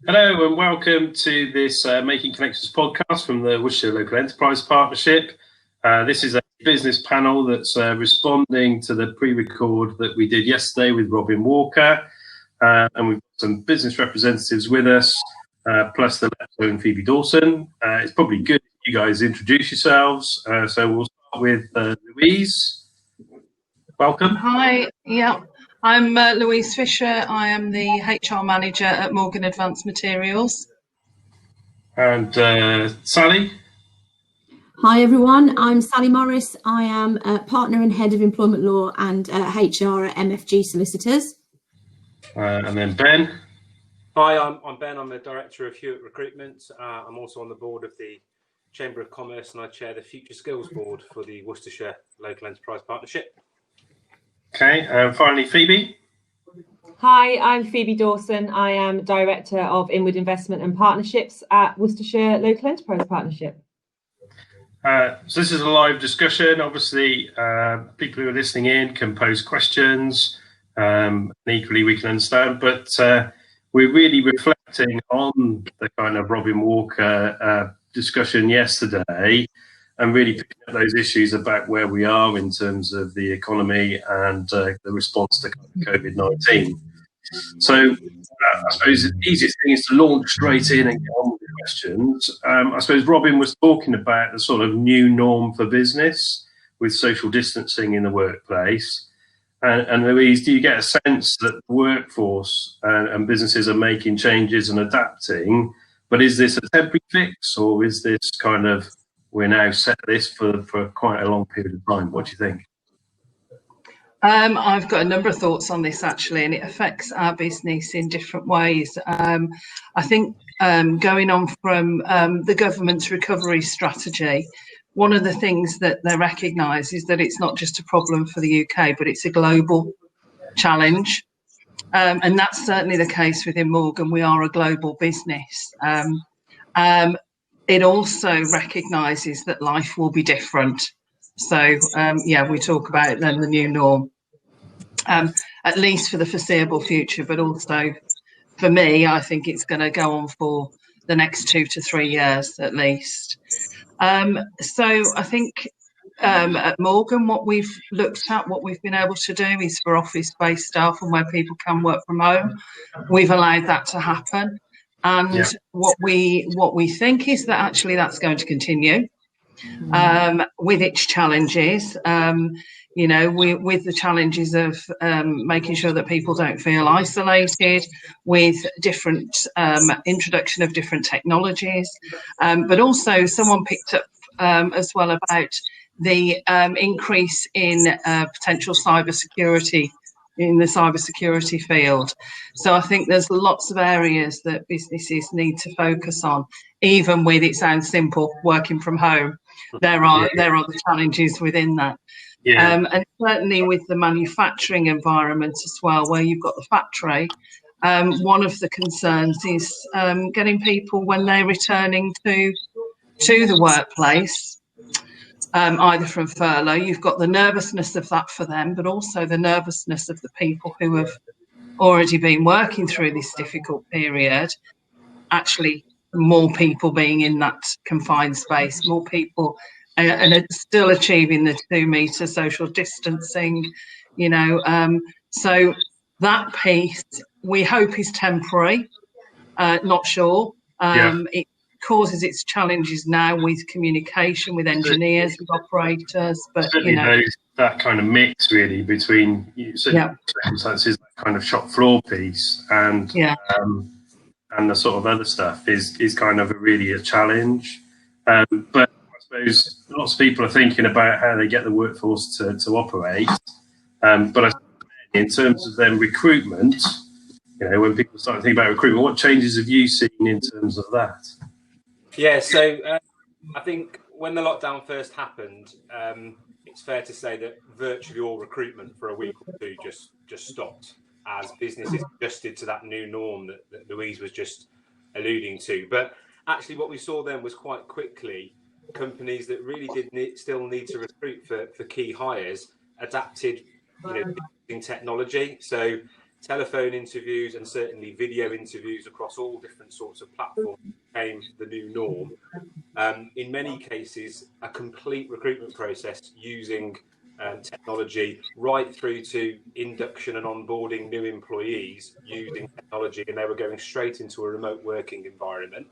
Hello and welcome to this Making Connections podcast from the Worcestershire Local Enterprise Partnership. This is a business panel that's responding to the pre-record that we did yesterday with Robin Walker. And we've got some business representatives with us, plus the LEP and Phoebe Dawson. It's probably good if you guys introduce yourselves. So we'll start with Louise. Welcome. Hi, I'm Louise Fisher. I am the HR manager at Morgan Advanced Materials. And Sally. Hi everyone, I'm Sally Morris. I am a partner and head of employment law and HR at MFG Solicitors. And then Ben. Hi, I'm Ben. I'm the director of Hewett Recruitment. I'm also on the board of the Chamber of Commerce, and I chair the Future Skills Board for the Worcestershire Local Enterprise Partnership. Okay, and finally Phoebe. Hi, I'm Phoebe Dawson. I am Director of Inward Investment and Partnerships at Worcestershire Local Enterprise Partnership. So this is a live discussion. Obviously, people who are listening in can pose questions. And equally, we can understand. But we're really reflecting on the kind of Robin Walker discussion yesterday and really picking up those issues about where we are in terms of the economy and the response to COVID-19. So I suppose the easiest thing is to launch straight in and get on with the questions. I suppose Robin was talking about the sort of new norm for business with social distancing in the workplace. And Louise, do you get a sense that the workforce and businesses are making changes and adapting? But is this a temporary fix, or is this kind of we're now set this for quite a long period of time? What do you think? I've got a number of thoughts on this actually, and it affects our business in different ways. I think going on from the government's recovery strategy, one of the things that they recognise is that it's not just a problem for the UK, but it's a global challenge. And that's certainly the case within Morgan. We are a global business. It also recognises that life will be different. So, we talk about then the new norm, at least for the foreseeable future, but also for me, I think it's going to go on for the next 2 to 3 years at least. So I think at Morgan, what we've looked at, what we've been able to do is for office-based staff and where people can work from home, we've allowed that to happen. And what we think is that actually that's going to continue with its challenges. With the challenges of making sure that people don't feel isolated, with different introduction of different technologies, but also someone picked up as well about the increase in potential cybersecurity in the cybersecurity field. So I think there's lots of areas that businesses need to focus on, even with, it sounds simple, working from home. There are the challenges within that. And certainly with the manufacturing environment as well, where you've got the factory, one of the concerns is getting people when they're returning to the workplace, either from furlough. You've got the nervousness of that for them, but also the nervousness of the people who have already been working through this difficult period. Actually, more people being in that confined space, more people and still achieving the 2 metre social distancing, so that piece we hope is temporary, not sure. It causes its challenges now with communication, with engineers, with operators, but that kind of mix really between circumstances, that kind of shop floor piece and the sort of other stuff is kind of really a challenge. But I suppose lots of people are thinking about how they get the workforce to operate. But I suppose in terms of then recruitment, when people start to think about recruitment, what changes have you seen in terms of that? Yeah, so I think when the lockdown first happened, it's fair to say that virtually all recruitment for a week or two just stopped as businesses adjusted to that new norm that Louise was just alluding to. But actually what we saw then was quite quickly companies that really did still need to recruit for key hires adapted using technology. So telephone interviews and certainly video interviews across all different sorts of platforms became the new norm. In many cases, a complete recruitment process using technology right through to induction and onboarding new employees using technology, and they were going straight into a remote working environment.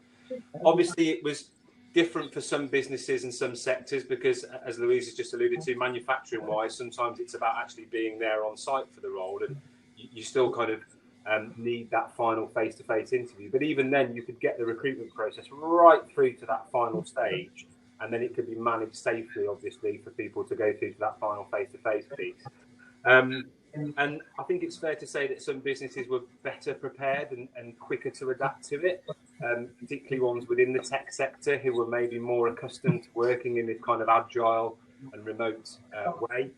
Obviously, it was different for some businesses and some sectors because, as Louise has just alluded to, manufacturing wise, sometimes it's about actually being there on site for the role, and you still kind of need that final face-to-face interview. But even then, you could get the recruitment process right through to that final stage, and then it could be managed safely, obviously, for people to go through to that final face-to-face piece. And I think it's fair to say that some businesses were better prepared and quicker to adapt to it, particularly ones within the tech sector who were maybe more accustomed to working in this kind of agile and remote way.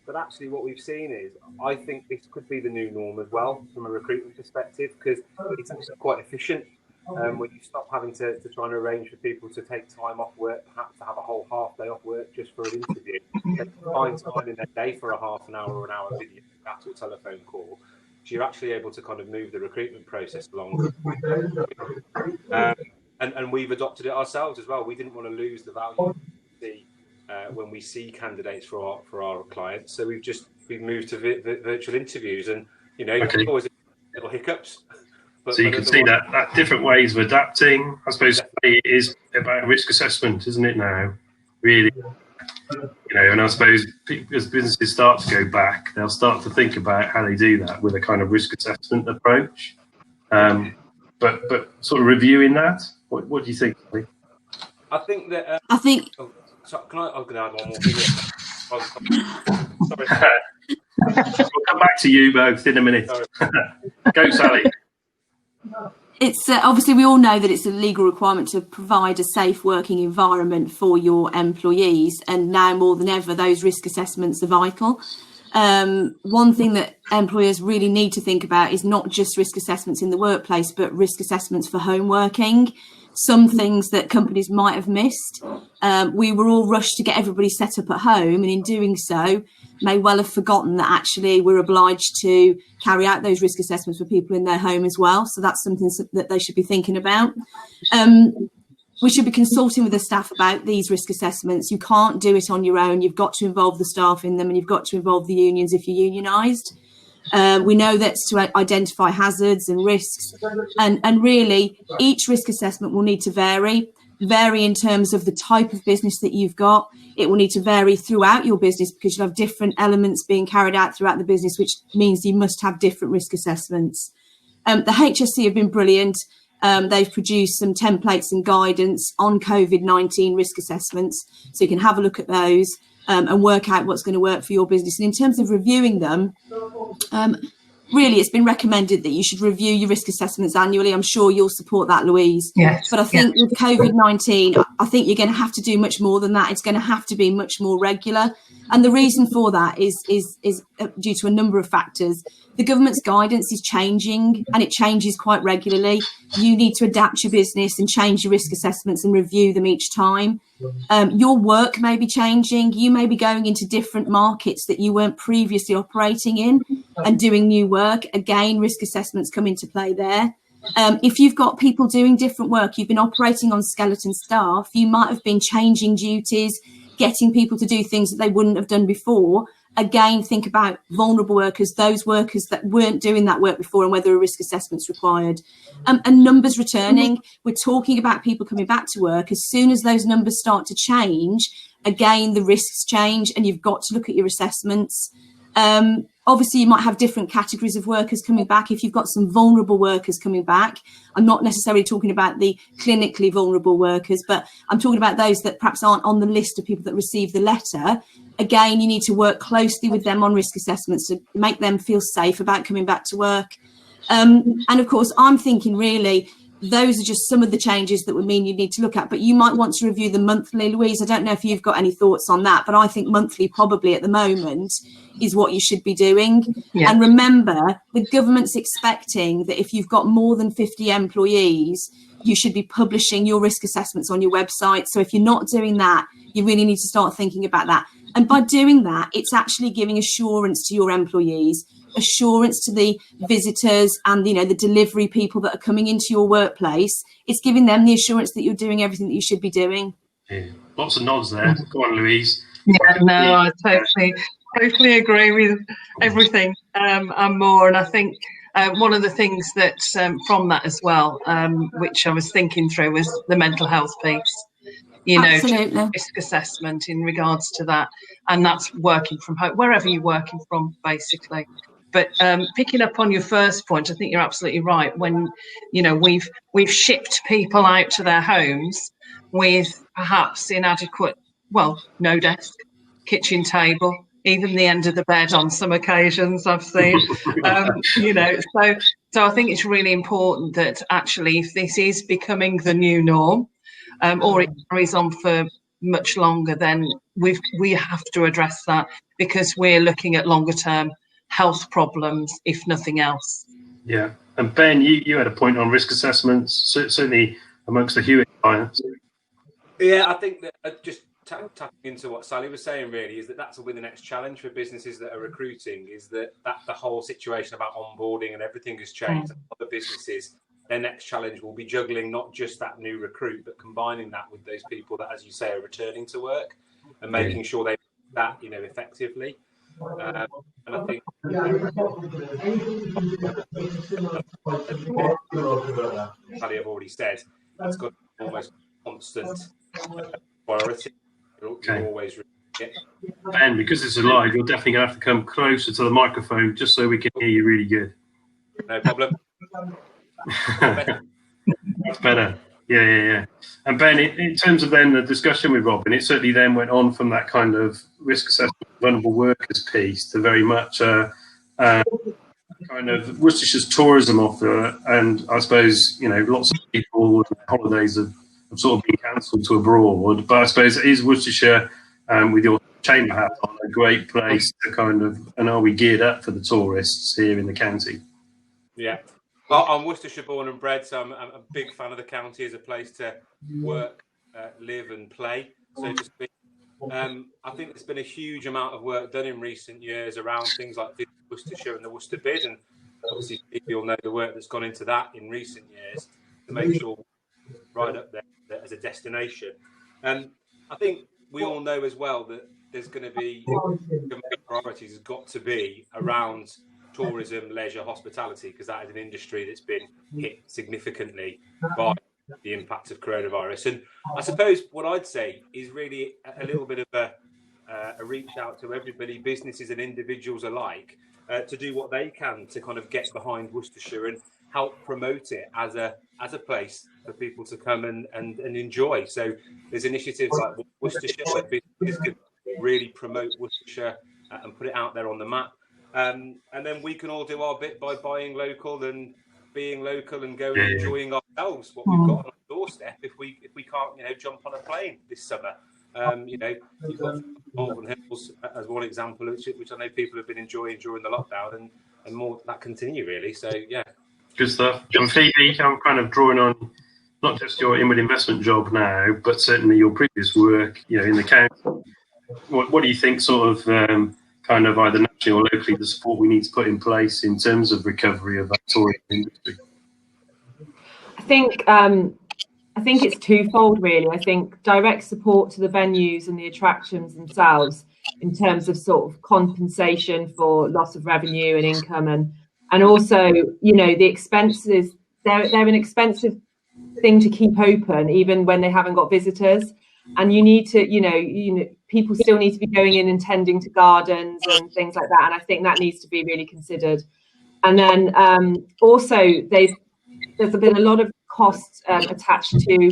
But actually what we've seen is, I think this could be the new norm as well from a recruitment perspective, because it's actually quite efficient. When you stop having to try and arrange for people to take time off work, perhaps to have a whole half day off work just for an interview, they find time in their day for a half an hour or an hour video chat or telephone call. So you're actually able to kind of move the recruitment process along. And we've adopted it ourselves as well. We didn't want to lose the value when we see candidates for our clients. So we've moved to virtual interviews, and Okay. always little hiccups. So you can see that different ways of adapting. I suppose it is about risk assessment, isn't it now? Really, and I suppose as businesses start to go back, they'll start to think about how they do that with a kind of risk assessment approach. But sort of reviewing that, what do you think? I think that. Can I? I'm going to add one more thing. Sorry. We'll come back to you both in a minute. Go, Sally. It's obviously we all know that it's a legal requirement to provide a safe working environment for your employees, and now more than ever those risk assessments are vital. One thing that employers really need to think about is not just risk assessments in the workplace, but risk assessments for home working. Some things that companies might have missed. We were all rushed to get everybody set up at home, and in doing so may well have forgotten that actually we're obliged to carry out those risk assessments for people in their home as well. So that's something that they should be thinking about. We should be consulting with the staff about these risk assessments. You can't do it on your own. You've got to involve the staff in them, and you've got to involve the unions if you're unionised. We know that's to identify hazards and risks, and really each risk assessment will need to vary in terms of the type of business that you've got. It will need to vary throughout your business because you'll have different elements being carried out throughout the business, which means you must have different risk assessments. The HSC have been brilliant. They've produced some templates and guidance on COVID-19 risk assessments, so you can have a look at those and work out what's going to work for your business. And in terms of reviewing them, really it's been recommended that you should review your risk assessments annually. I'm sure you'll support that, Louise. Yes. But I think with COVID-19, I think you're going to have to do much more than that. It's going to have to be much more regular. And the reason for that is due to a number of factors. The government's guidance is changing, and it changes quite regularly. You need to adapt your business and change your risk assessments and review them each time. Your work may be changing. You may be going into different markets that you weren't previously operating in and doing new work. Again, risk assessments come into play there. If you've got people doing different work, you've been operating on skeleton staff, you might have been changing duties, getting people to do things that they wouldn't have done before. Again, think about vulnerable workers, those workers that weren't doing that work before, and whether a risk assessment's required. And numbers returning, we're talking about people coming back to work. As soon as those numbers start to change, again, the risks change, and you've got to look at your assessments. Obviously, you might have different categories of workers coming back. If you've got some vulnerable workers coming back, I'm not necessarily talking about the clinically vulnerable workers, but I'm talking about those that perhaps aren't on the list of people that receive the letter. Again, you need to work closely with them on risk assessments to make them feel safe about coming back to work. And of course, I'm thinking really, those are just some of the changes that would mean you need to look at, but you might want to review them monthly. Louise, I don't know if you've got any thoughts on that, but I think monthly probably at the moment is what you should be doing. Yeah. And remember, the government's expecting that if you've got more than 50 employees, you should be publishing your risk assessments on your website. So if you're not doing that, you really need to start thinking about that. And by doing that, it's actually giving assurance to your employees. assurance to the visitors and, you know, the delivery people that are coming into your workplace. It's giving them the assurance that you're doing everything that you should be doing. Yeah. Lots of nods there. Go on, Louise. Yeah, no, I totally agree with everything and more. And I think one of the things that from that as well, which I was thinking through, was the mental health piece. You know, risk assessment in regards to that, and that's working from home, wherever you're working from, basically. But picking up on your first point, I think you're absolutely right. When, you know, we've shipped people out to their homes with perhaps inadequate, well, no desk, kitchen table, even the end of the bed on some occasions I've seen. You know, so I think it's really important that actually, if this is becoming the new norm, or it carries on for much longer, then we have to address that, because we're looking at longer term health problems, if nothing else. Yeah, and Ben, you had a point on risk assessments, certainly amongst the Hewett clients. Yeah, I think that just tapping into what Sally was saying, really, is that's the next challenge for businesses that are recruiting, is that the whole situation about onboarding and everything has changed. And other businesses, their next challenge will be juggling not just that new recruit, but combining that with those people that, as you say, are returning to work and making sure they do that, you know, effectively. And I think Sally have already said that's got almost constant priority. You're always Ben, because it's a live, you're definitely going to have to come closer to the microphone just so we can hear you really good. No problem. That's better. Yeah. And Ben, in terms of then the discussion with Robin, it certainly then went on from that kind of risk assessment, vulnerable workers piece to very much kind of Worcestershire's tourism offer. And I suppose, you know, lots of people, holidays have sort of been cancelled to abroad. But I suppose it is Worcestershire, with your chamber hat on, a great place to kind of, and are we geared up for the tourists here in the county? Yeah. Well, I'm Worcestershire born and bred, so I'm a big fan of the county as a place to work, live and play, so to speak. I think there's been a huge amount of work done in recent years around things like Worcestershire and the Worcester bid, and obviously people know the work that's gone into that in recent years to make sure we're right up there as a destination. I think we all know as well that there's going to be priorities has got to be around tourism, leisure, hospitality, because that is an industry that's been hit significantly by the impact of coronavirus. And I suppose what I'd say is really a little bit of a reach out to everybody, businesses and individuals alike, to do what they can to kind of get behind Worcestershire and help promote it as a place for people to come and enjoy. So there's initiatives like Worcestershire where businesses can really promote Worcestershire and put it out there on the map. And then we can all do our bit by buying local and being local and going enjoying ourselves, what we've got on our doorstep. If we can't, you know, jump on a plane this summer, you know, you've got Malvern Hills as one example, which I know people have been enjoying during the lockdown, and more that continue really. So yeah, good stuff. And Phoebe, I'm kind of drawing on not just your inward investment job now, but certainly your previous work, you know, in the county. What do you think, sort of? Kind of either nationally or locally, the support we need to put in place in terms of recovery of that tourism industry? I think it's twofold, really. I think direct support to the venues and the attractions themselves in terms of sort of compensation for loss of revenue and income, and also, you know, the expenses. They're an expensive thing to keep open, even when they haven't got visitors. And you need to, you know, people still need to be going in and tending to gardens and things like that. And I think that needs to be really considered. And then also there's been a lot of costs attached to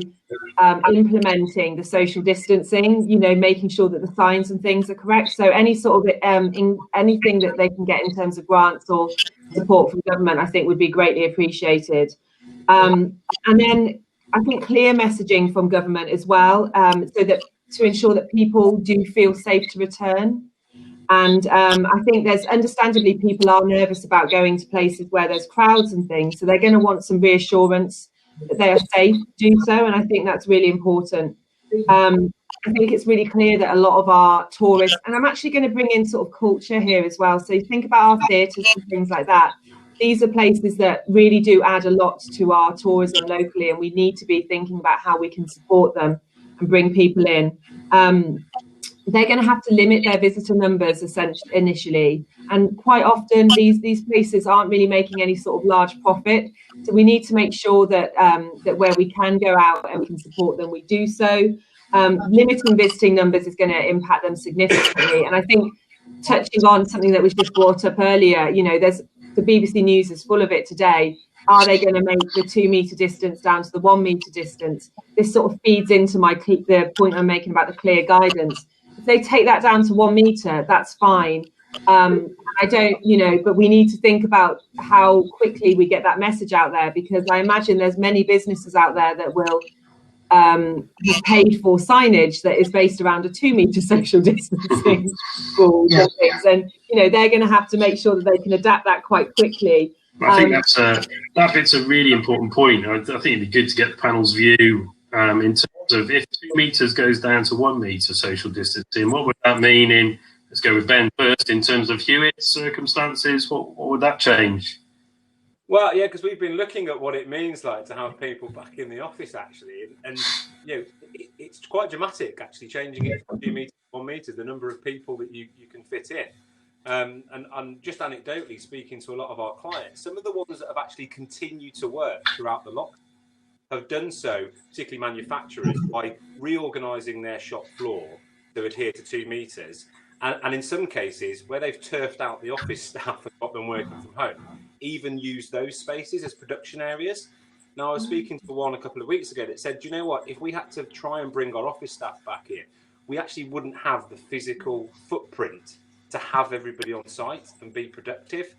implementing the social distancing, you know, making sure that the signs and things are correct. So any sort of anything that they can get in terms of grants or support from government, I think would be greatly appreciated. And then I think clear messaging from government as well, so that to ensure that people do feel safe to return. And I think there's understandably people are nervous about going to places where there's crowds and things. So they're going to want some reassurance that they are safe to do so. And I think that's really important. I think it's really clear that a lot of our tourists, and I'm actually going to bring in sort of culture here as well. So you think about our theatres and things like that. These are places that really do add a lot to our tourism locally, and we need to be thinking about how we can support them and bring people in. They're going to have to limit their visitor numbers essentially initially, and quite often these places aren't really making any sort of large profit. So we need to make sure that that where we can go out and we can support them, we do so. Limiting visiting numbers is going to impact them significantly, and I think touching on something that was just brought up earlier, you know, the BBC News is full of it today. Are they going to make the 2 metre distance down to the 1 metre distance? This sort of feeds into the point I'm making about the clear guidance. If they take that down to 1 metre, that's fine. I don't, you know, but we need to think about how quickly we get that message out there, because I imagine there's many businesses out there that will have paid for signage that is based around a 2 metre social distancing rules and things, and you know they're going to have to make sure that they can adapt that quite quickly. I think that bit's a really important point. I think it'd be good to get the panel's view in terms of if 2 metres goes down to 1 metre social distancing, what would that mean in, let's go with Ben first, in terms of Hewett's circumstances, what would that change? Well, yeah, because we've been looking at what it means like to have people back in the office actually, and you know, it's quite dramatic actually changing it from 2 metres to 1 metre, the number of people that you can fit in. And just anecdotally speaking to a lot of our clients, some of the ones that have actually continued to work throughout the lockdown have done so, particularly manufacturers, by reorganising their shop floor to adhere to 2 metres. And in some cases, where they've turfed out the office staff and got them working from home, even use those spaces as production areas. Now, I was speaking to one a couple of weeks ago that said, do you know what, if we had to try and bring our office staff back in, we actually wouldn't have the physical footprint to have everybody on site and be productive.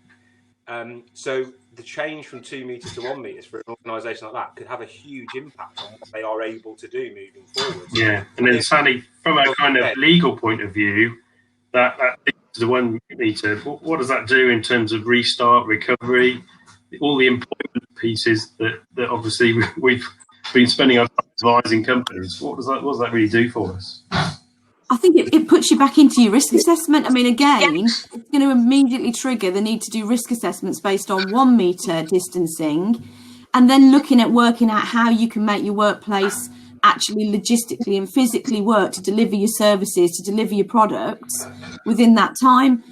So the change from 2 metres to 1 metre for an organisation like that could have a huge impact on what they are able to do moving forward. Yeah, and then Sally, from a kind of legal point of view, that the 1 metre, what does that do in terms of restart, recovery, all the employment pieces that obviously we've been spending our time advising companies? What does that really do for us? I think it puts you back into your risk assessment. I mean, again, it's going to immediately trigger the need to do risk assessments based on 1 metre distancing, and then looking at working out how you can make your workplace actually logistically and physically work to deliver your services, to deliver your products within that time.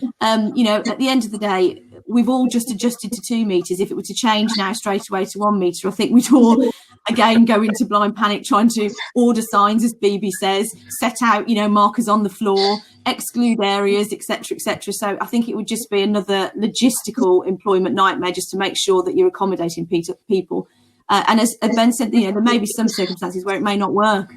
You know, at the end of the day, we've all just adjusted to 2 metres. If it were to change now straight away to 1 metre, I think we'd all again go into blind panic trying to order signs, as Phoebe says, set out, you know, markers on the floor, exclude areas, etc., etc. So I think it would just be another logistical employment nightmare just to make sure that you're accommodating people. And as Ben said, you know, there may be some circumstances where it may not work.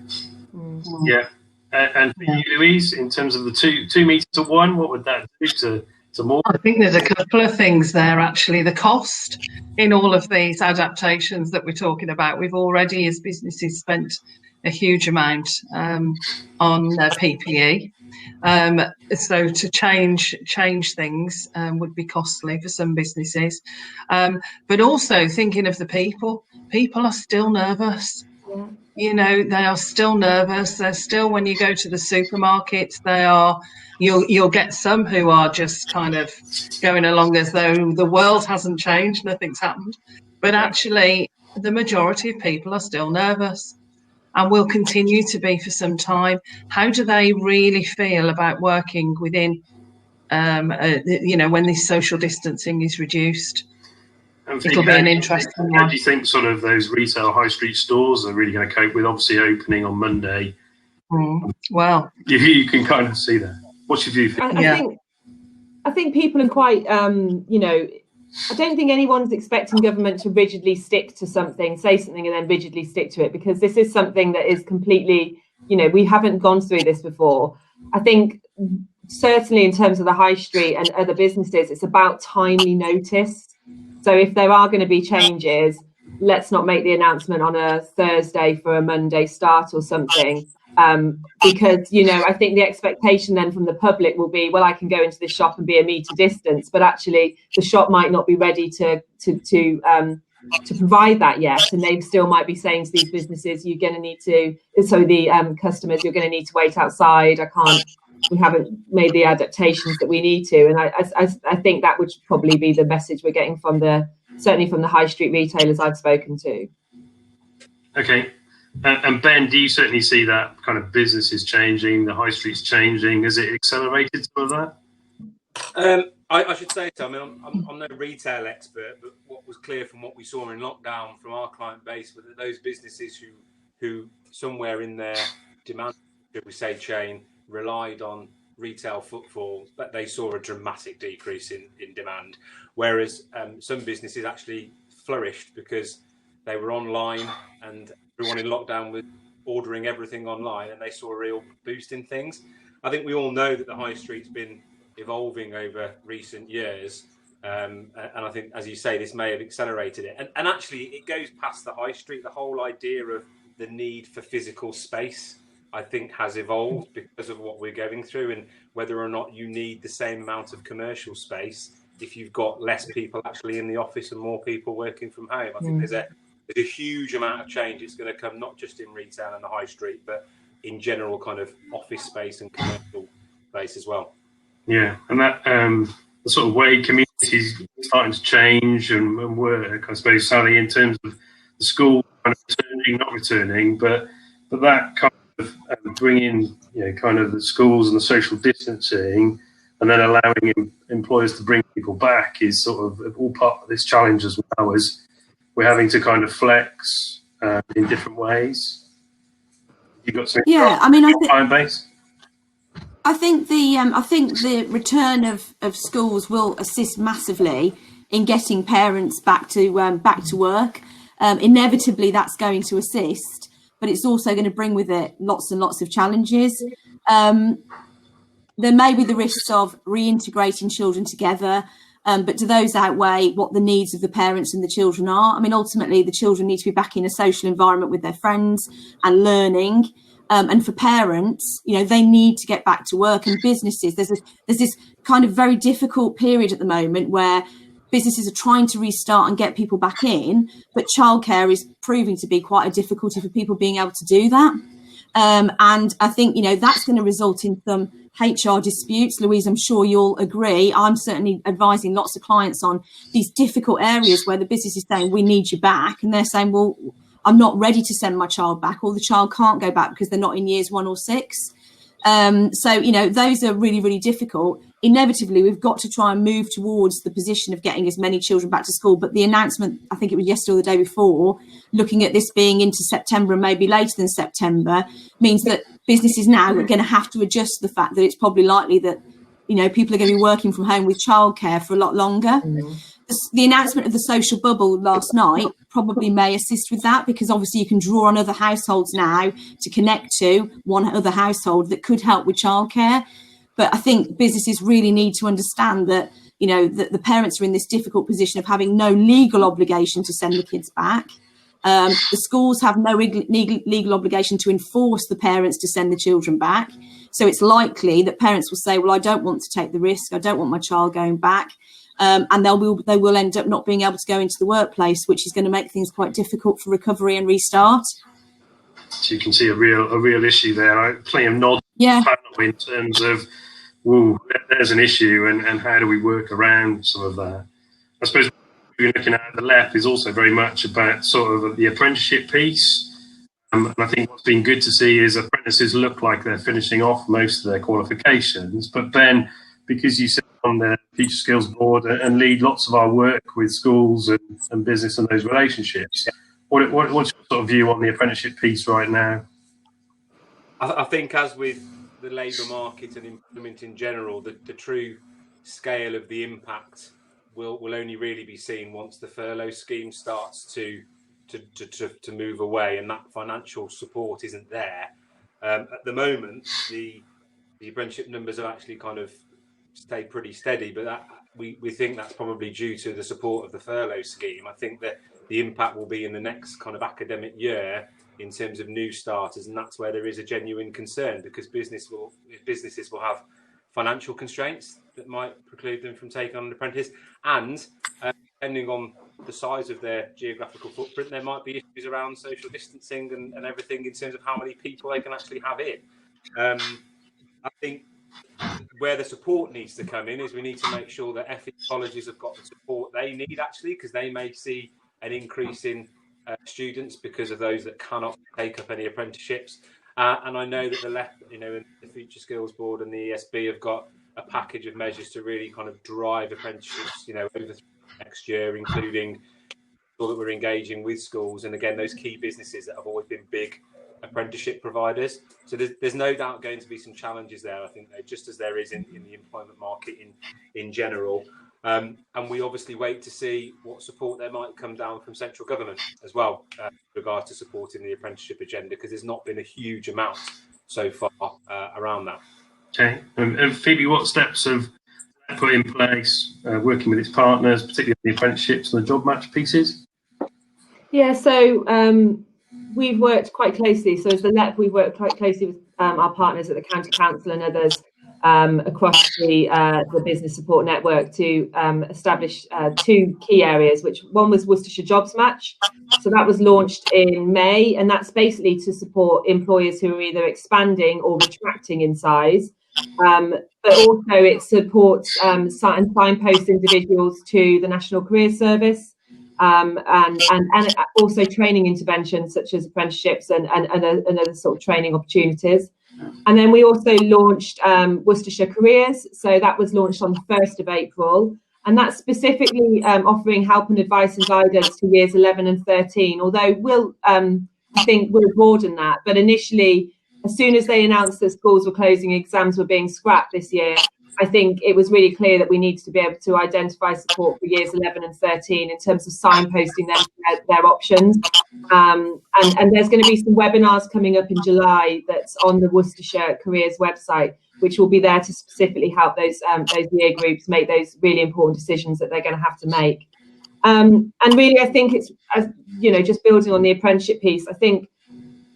Yeah. And for you, Louise, in terms of the 2 metres to 1, what would that do to more? I think there's a couple of things there, actually. The cost in all of these adaptations that we're talking about, we've already, as businesses, spent a huge amount on PPE. So to change things would be costly for some businesses. But also thinking of the people are still nervous. Yeah. You know, they are still nervous. They're still, when you go to the supermarket, you'll get some who are just kind of going along as though the world hasn't changed, nothing's happened. But actually, the majority of people are still nervous and will continue to be for some time. How do they really feel about working within, you know, when this social distancing is reduced? It'll be an interesting one. How do you think sort of those retail high street stores are really going to cope with, obviously opening on Monday? Well, you can kind of see that. What's your view? I think people are quite, you know, I don't think anyone's expecting government to rigidly stick to something, say something and then rigidly stick to it, because this is something that is completely, you know, we haven't gone through this before. I think certainly in terms of the high street and other businesses, it's about timely notice. So if there are going to be changes, let's not make the announcement on a Thursday for a Monday start or something. Because, you know, I think the expectation then from the public will be, well, I can go into this shop and be a metre distance, but actually the shop might not be ready to to provide that yet, and they still might be saying to these businesses, you're going to need to, so the customers, you're going to need to wait outside. We haven't made the adaptations that we need to. And I think that would probably be the message we're getting certainly from the high street retailers I've spoken to. Okay. And Ben, do you certainly see that kind of businesses changing, the high streets changing? Has it accelerated some of that? I should say so. I mean, I'm no retail expert, but what was clear from what we saw in lockdown from our client base was that those businesses who somewhere in their demand, should we say, chain relied on retail footfall, but they saw a dramatic decrease in demand, whereas some businesses actually flourished because they were online and everyone in lockdown was ordering everything online, and they saw a real boost in things. I think we all know that the high street's been evolving over recent years, and I think, as you say, this may have accelerated it. And actually, it goes past the high street. The whole idea of the need for physical space, I think, has evolved because of what we're going through, and whether or not you need the same amount of commercial space if you've got less people actually in the office and more people working from home. I think there's a huge amount of change. It's going to come not just in retail and the high street, but in general kind of office space and commercial space as well. Yeah, and that the sort of way communities are starting to change and work, I suppose, Sally, in terms of the school kind of returning, not returning, but that kind of bringing, kind of the schools and the social distancing, and then allowing employers to bring people back is sort of all part of this challenge as well, as we're having to kind of flex in different ways. You've got some client base? I think the return of schools will assist massively in getting parents back to work. Inevitably, that's going to assist, but it's also going to bring with it lots and lots of challenges. There may be the risks of reintegrating children together, but do those outweigh what the needs of the parents and the children are? I mean, ultimately, the children need to be back in a social environment with their friends and learning. And for parents, they need to get back to work, and businesses, there's this kind of very difficult period at the moment where businesses are trying to restart and get people back in, but childcare is proving to be quite a difficulty for people being able to do that. And I think, that's going to result in some HR disputes. Louise, I'm sure you'll agree. I'm certainly advising lots of clients on these difficult areas where the business is saying, we need you back. And they're saying, well, I'm not ready to send my child back, or the child can't go back because they're not in years 1 or 6. So, those are really, really difficult. Inevitably, we've got to try and move towards the position of getting as many children back to school. But the announcement, I think it was yesterday or the day before, looking at this being into September and maybe later than September, means that businesses now are going to have to adjust the fact that it's probably likely that, people are going to be working from home with childcare for a lot longer. The announcement of the social bubble last night probably may assist with that, because obviously you can draw on other households now to connect to one other household that could help with childcare. But I think businesses really need to understand that, that the parents are in this difficult position of having no legal obligation to send the kids back. The schools have no legal obligation to enforce the parents to send the children back. So it's likely that parents will say, well, I don't want to take the risk. I don't want my child going back. And they will end up not being able to go into the workplace, which is going to make things quite difficult for recovery and restart. So you can see a real issue there. Plenty of nods in terms of, there's an issue, and how do we work around some of that? I suppose we're looking at the LEP is also very much about sort of the apprenticeship piece. And I think what's been good to see is apprentices look like they're finishing off most of their qualifications, but then because you sit on the Future Skills Board and lead lots of our work with schools and business and those relationships, what's your sort of view on the apprenticeship piece right now? I think, as with the labour market and employment in general, the true scale of the impact will only really be seen once the furlough scheme starts to move away, and that financial support isn't there. At the moment, the apprenticeship numbers have actually kind of stayed pretty steady, but we think that's probably due to the support of the furlough scheme. I think that the impact will be in the next kind of academic year in terms of new starters, and that's where there is a genuine concern, because businesses will have financial constraints that might preclude them from taking on an apprentice, and depending on the size of their geographical footprint, there might be issues around social distancing and everything in terms of how many people they can actually have in. I think where the support needs to come in is we need to make sure that FE colleges have got the support they need, actually, because they may see an increase in students because of those that cannot take up any apprenticeships. And I know that the LEP, and the Future Skills Board and the ESB have got a package of measures to really kind of drive apprenticeships, over next year, including all that we're engaging with schools and, again, those key businesses that have always been big apprenticeship providers. So there's no doubt going to be some challenges there, I think, just as there is in the employment market in general. And we obviously wait to see what support there might come down from central government as well, with regards to supporting the apprenticeship agenda, because there's not been a huge amount so far around that. Okay. And Phoebe, what steps have put in place, working with its partners, particularly the apprenticeships and the job match pieces? Yeah, so we've worked quite closely. So as the LEP, we've worked quite closely with our partners at the County Council and others across the business support network to establish two key areas, which one was Worcestershire Jobs Match. So that was launched in May, and that's basically to support employers who are either expanding or retracting in size. But also it supports and signposts individuals to the National Career Service, and also training interventions such as apprenticeships and other sort of training opportunities. And then we also launched Worcestershire Careers. So that was launched on the 1st of April. And that's specifically offering help and advice and guidance to years 11 and 13, although I think we'll broaden that. But initially, as soon as they announced that schools were closing, exams were being scrapped this year, I think it was really clear that we needed to be able to identify support for years 11 and 13 in terms of signposting their options. And there's going to be some webinars coming up in July that's on the Worcestershire Careers website, which will be there to specifically help those year groups make those really important decisions that they're going to have to make. And really, I think it's, just building on the apprenticeship piece, I think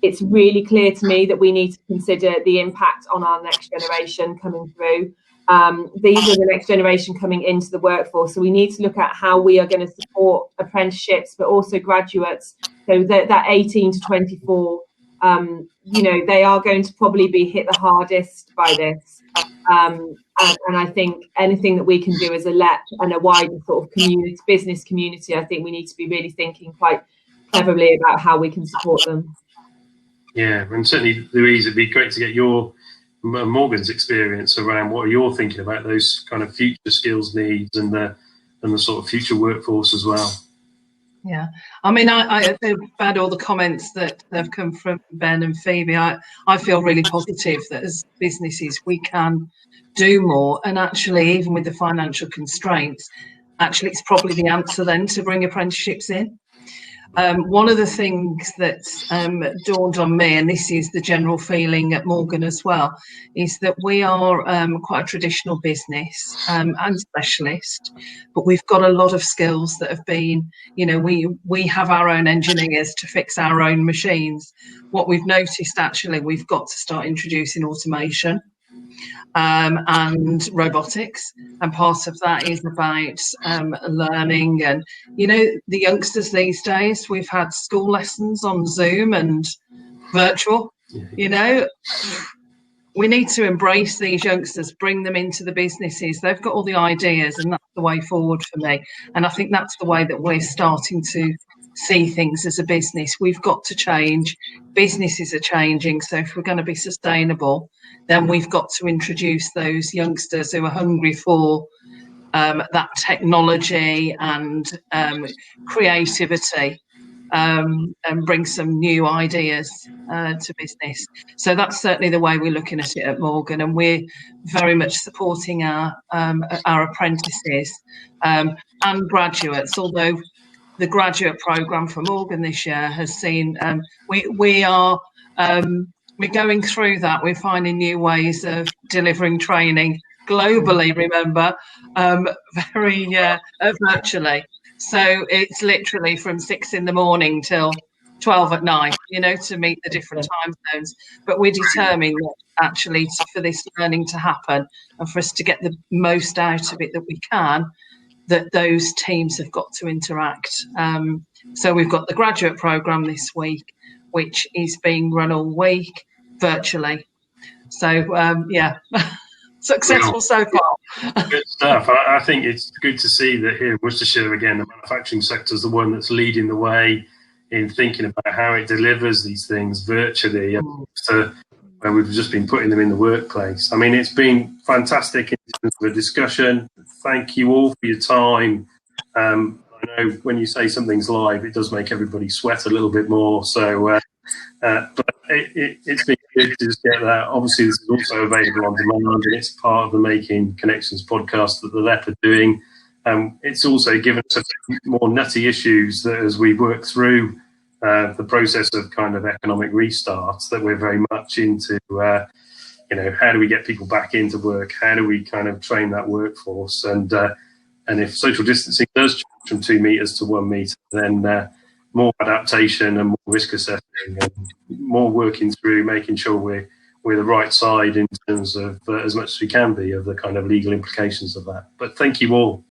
it's really clear to me that we need to consider the impact on our next generation coming through. These are the next generation coming into the workforce. So we need to look at how we are going to support apprenticeships, but also graduates. So that 18 to 24, they are going to probably be hit the hardest by this. And I think anything that we can do as a LEP and a wider sort of business community, I think we need to be really thinking quite cleverly about how we can support them. Yeah, and certainly, Louise, it'd be great to get your Morgan's experience around what you're thinking about those kind of future skills needs and the sort of future workforce as well. Yeah, I mean, I've had all the comments that have come from Ben and Phoebe. I feel really positive that as businesses we can do more, and actually, even with the financial constraints, actually it's probably the answer then to bring apprenticeships in. One of the things that's dawned on me, and this is the general feeling at Morgan as well, is that we are quite a traditional business and specialist, but we've got a lot of skills that have been, we have our own engineers to fix our own machines. What we've noticed, actually, we've got to start introducing automation and robotics, and part of that is about learning. And the youngsters these days, we've had school lessons on Zoom and virtual. We need to embrace these youngsters, bring them into the businesses. They've got all the ideas, and that's the way forward for me. And I think that's the way that we're starting to see things as a business. We've got to change. Businesses are changing. So if we're going to be sustainable, then we've got to introduce those youngsters who are hungry for that technology and creativity, and bring some new ideas to business. So that's certainly the way we're looking at it at Morgan, and we're very much supporting our apprentices and graduates, although the graduate programme for Morgan this year has seen, we're going through that. We're finding new ways of delivering training globally, remember, very virtually. So it's literally from 6 a.m. till 12 at night, to meet the different time zones. But we're determined that for this learning to happen and for us to get the most out of it that we can, that those teams have got to interact. So we've got the graduate programme this week, which is being run all week virtually. So, successful so far. Good stuff. I think it's good to see that here in Worcestershire, again, the manufacturing sector is the one that's leading the way in thinking about how it delivers these things virtually to where we've just been putting them in the workplace. I mean, it's been fantastic in terms of a discussion. Thank you all for your time. I know when you say something's live, it does make everybody sweat a little bit more. So, but it's been good to just get that. Obviously, this is also available on demand, and it's part of the Making Connections podcast that the LEP are doing. It's also given us a few more nutty issues that as we work through the process of kind of economic restarts, that we're very much into, how do we get people back into work? How do we kind of train that workforce? And if social distancing does change from 2 meters to 1 meter, then more adaptation and more risk assessing and more working through making sure we're the right side in terms of as much as we can be of the kind of legal implications of that. But thank you all.